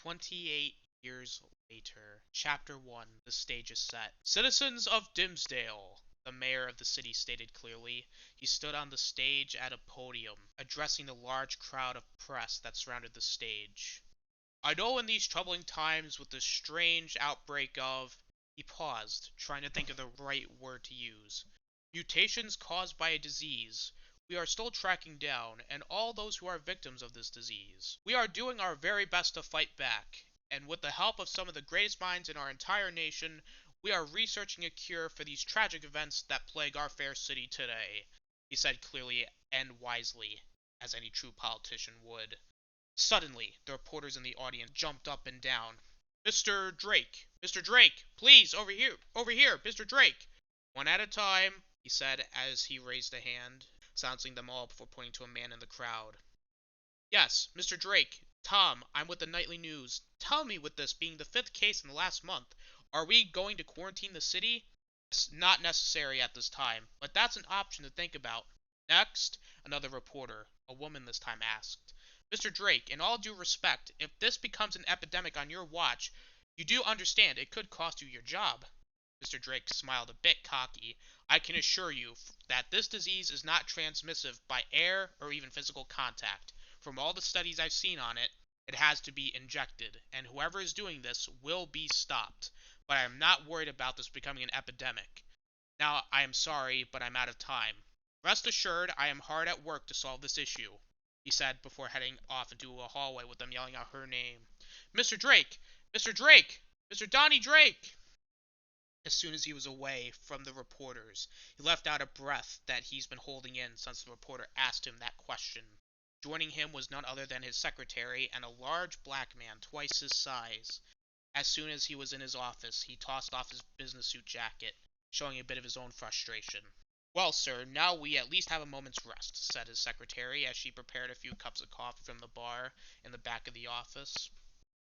28 years later. Chapter 1. The stage is set. Citizens of Dimsdale, the mayor of the city stated clearly. He stood on the stage at a podium, addressing the large crowd of press that surrounded the stage. I know in these troubling times with this strange outbreak of... He paused, trying to think of the right word to use. Mutations caused by a disease we are still tracking down, and all those who are victims of this disease. We are doing our very best to fight back, and with the help of some of the greatest minds in our entire nation, we are researching a cure for these tragic events that plague our fair city today, he said clearly and wisely, as any true politician would. Suddenly, the reporters in the audience jumped up and down. Mr. Drake! Mr. Drake! Please, over here, Mr. Drake! One at a time, he said as he raised a hand, silencing them all before pointing to a man in the crowd. Yes, Mr. Drake. Tom, I'm with the Nightly News. Tell me, with this being the 5th case in the last month, are we going to quarantine the city? It's not necessary at this time, but that's an option to think about. Next, another reporter, a woman this time, asked. Mr. Drake, in all due respect, if this becomes an epidemic on your watch, you do understand it could cost you your job. Mr. Drake smiled a bit cocky. I can assure you that this disease is not transmissive by air or even physical contact. From all the studies I've seen on it, it has to be injected, and whoever is doing this will be stopped. But I am not worried about this becoming an epidemic. Now, I am sorry, but I'm out of time. Rest assured, I am hard at work to solve this issue, he said before heading off into a hallway with them yelling out her name. Mr. Drake! Mr. Drake! Mr. Donnie Drake! As soon as he was away from the reporters, he left out a breath that he's been holding in since the reporter asked him that question. Joining him was none other than his secretary and a large black man twice his size. As soon as he was in his office, he tossed off his business suit jacket, showing a bit of his own frustration. Well, sir, now we at least have a moment's rest, said his secretary as she prepared a few cups of coffee from the bar in the back of the office.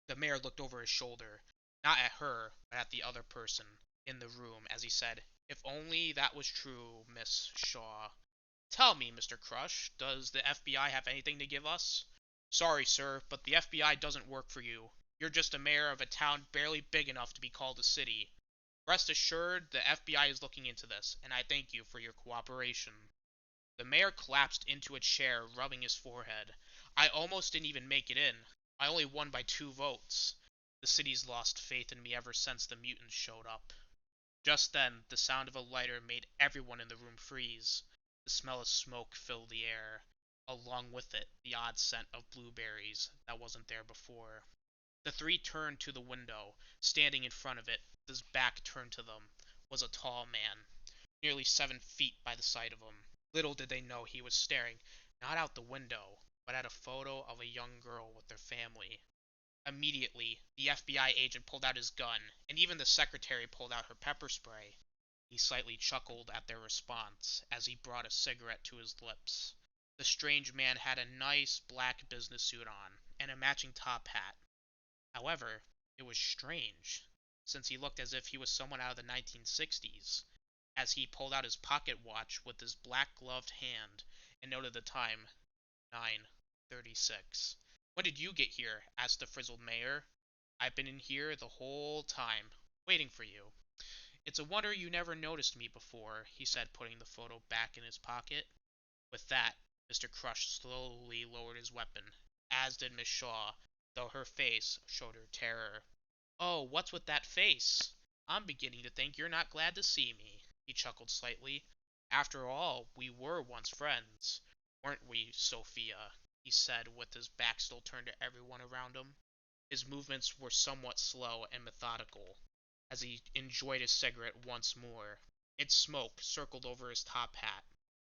The mayor looked over his shoulder, not at her, but at the other person in the room as he said, If only that was true, Miss Shaw. Tell me, Mr. Crush, does the FBI have anything to give us? Sorry, sir, but the FBI doesn't work for you. You're just a mayor of a town barely big enough to be called a city. Rest assured, the FBI is looking into this, and I thank you for your cooperation. The mayor collapsed into a chair, rubbing his forehead. I almost didn't even make it in. I only won by 2 votes. The city's lost faith in me ever since the mutants showed up. Just then, the sound of a lighter made everyone in the room freeze. The smell of smoke filled the air, along with it the odd scent of blueberries that wasn't there before. The 3 turned to the window. Standing in front of it, with his back turned to them, was a tall man, nearly 7 feet by the side of him. Little did they know he was staring, not out the window, but at a photo of a young girl with their family. Immediately, the FBI agent pulled out his gun, and even the secretary pulled out her pepper spray. He slightly chuckled at their response as he brought a cigarette to his lips. The strange man had a nice black business suit on, and a matching top hat. However, it was strange, since he looked as if he was someone out of the 1960s, as he pulled out his pocket watch with his black-gloved hand and noted the time, 9:36. When did you get here? Asked the frizzled mayor. I've been in here the whole time, waiting for you. It's a wonder you never noticed me before, he said, putting the photo back in his pocket. With that, Mr. Crush slowly lowered his weapon, as did Miss Shaw, though her face showed her terror. Oh, what's with that face? I'm beginning to think you're not glad to see me, he chuckled slightly. After all, we were once friends, weren't we, Sophia? He said, with his back still turned to everyone around him. His movements were somewhat slow and methodical, as he enjoyed his cigarette once more. Its smoke circled over his top hat.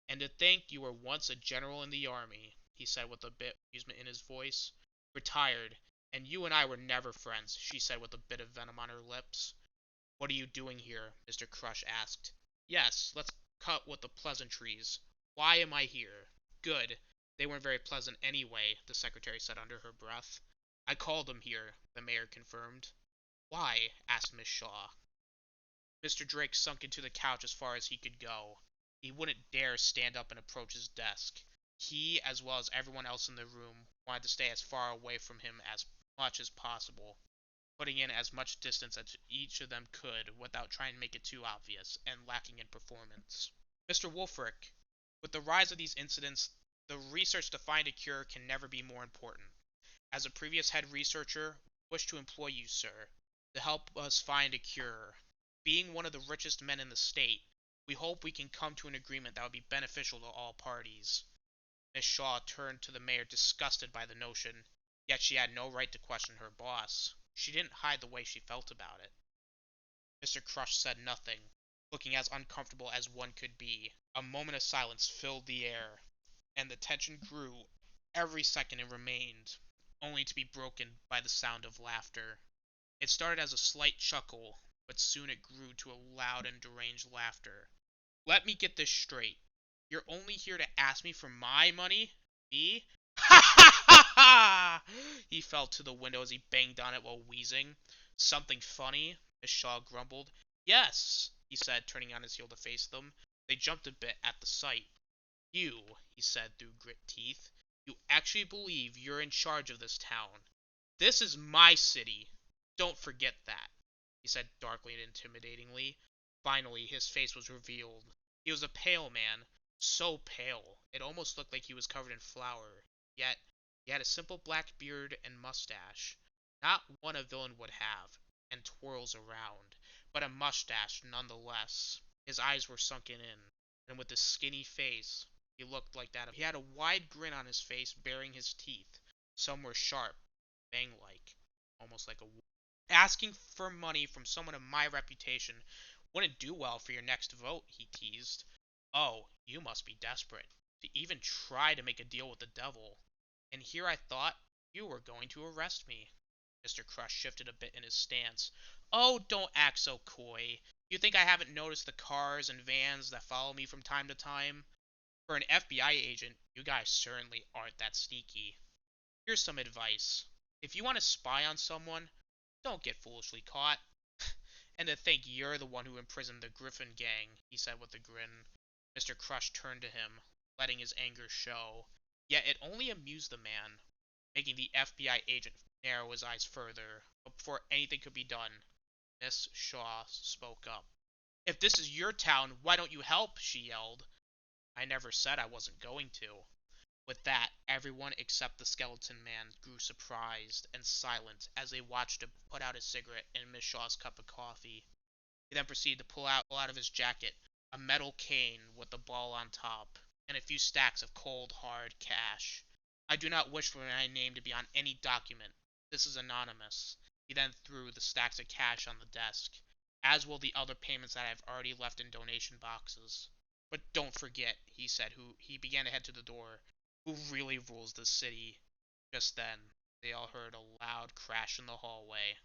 And to think you were once a general in the army, he said with a bit of amusement in his voice. Retired, and you and I were never friends, she said with a bit of venom on her lips. What are you doing here? Mr. Crush asked. Yes, let's cut with the pleasantries. Why am I here? Good. They weren't very pleasant anyway, the secretary said under her breath. I called them here, the mayor confirmed. Why? Asked Miss Shaw. Mr. Drake sunk into the couch as far as he could go. He wouldn't dare stand up and approach his desk. He, as well as everyone else in the room, wanted to stay as far away from him as much as possible, putting in as much distance as each of them could without trying to make it too obvious and lacking in performance. Mr. Wolfric, with the rise of these incidents, the research to find a cure can never be more important. As a previous head researcher, we wish to employ you, sir, to help us find a cure. Being one of the richest men in the state, we hope we can come to an agreement that would be beneficial to all parties. Miss Shaw turned to the mayor disgusted by the notion, yet she had no right to question her boss. She didn't hide the way she felt about it. Mr. Crush said nothing, looking as uncomfortable as one could be. A moment of silence filled the air, and the tension grew every second it remained, only to be broken by the sound of laughter. It started as a slight chuckle, but soon it grew to a loud and deranged laughter. Let me get this straight. You're only here to ask me for my money? Me? Ha ha ha ha! He fell to the window as he banged on it while wheezing. Something funny? Miss Shaw grumbled. Yes, he said, turning on his heel to face them. They jumped a bit at the sight. You, he said through grit teeth, you actually believe you're in charge of this town. This is my city. Don't forget that, he said darkly and intimidatingly. Finally, his face was revealed. He was a pale man, so pale it almost looked like he was covered in flour. Yet, he had a simple black beard and mustache, not one a villain would have, and twirls around, but a mustache nonetheless. His eyes were sunken in, and with his skinny face, he looked like that. He had a wide grin on his face, baring his teeth. Some were sharp, fang-like, almost like a wolf. Asking for money from someone of my reputation wouldn't do well for your next vote, he teased. Oh, you must be desperate to even try to make a deal with the devil. And here I thought you were going to arrest me. Mr. Crush shifted a bit in his stance. Oh, don't act so coy. You think I haven't noticed the cars and vans that follow me from time to time? For an FBI agent, you guys certainly aren't that sneaky. Here's some advice. If you want to spy on someone, don't get foolishly caught. And to think you're the one who imprisoned the Griffin gang, he said with a grin. Mr. Crush turned to him, letting his anger show. Yet it only amused the man, making the FBI agent narrow his eyes further. But before anything could be done, Miss Shaw spoke up. If this is your town, why don't you help? She yelled. I never said I wasn't going to. With that, everyone except the skeleton man grew surprised and silent as they watched him put out his cigarette and Miss Shaw's cup of coffee. He then proceeded to pull out of his jacket a metal cane with a ball on top, and a few stacks of cold, hard cash. I do not wish for my name to be on any document. This is anonymous. He then threw the stacks of cash on the desk, as will the other payments that I have already left in donation boxes. But don't forget, he said, he began to head to the door, who really rules this city. Just then, they all heard a loud crash in the hallway.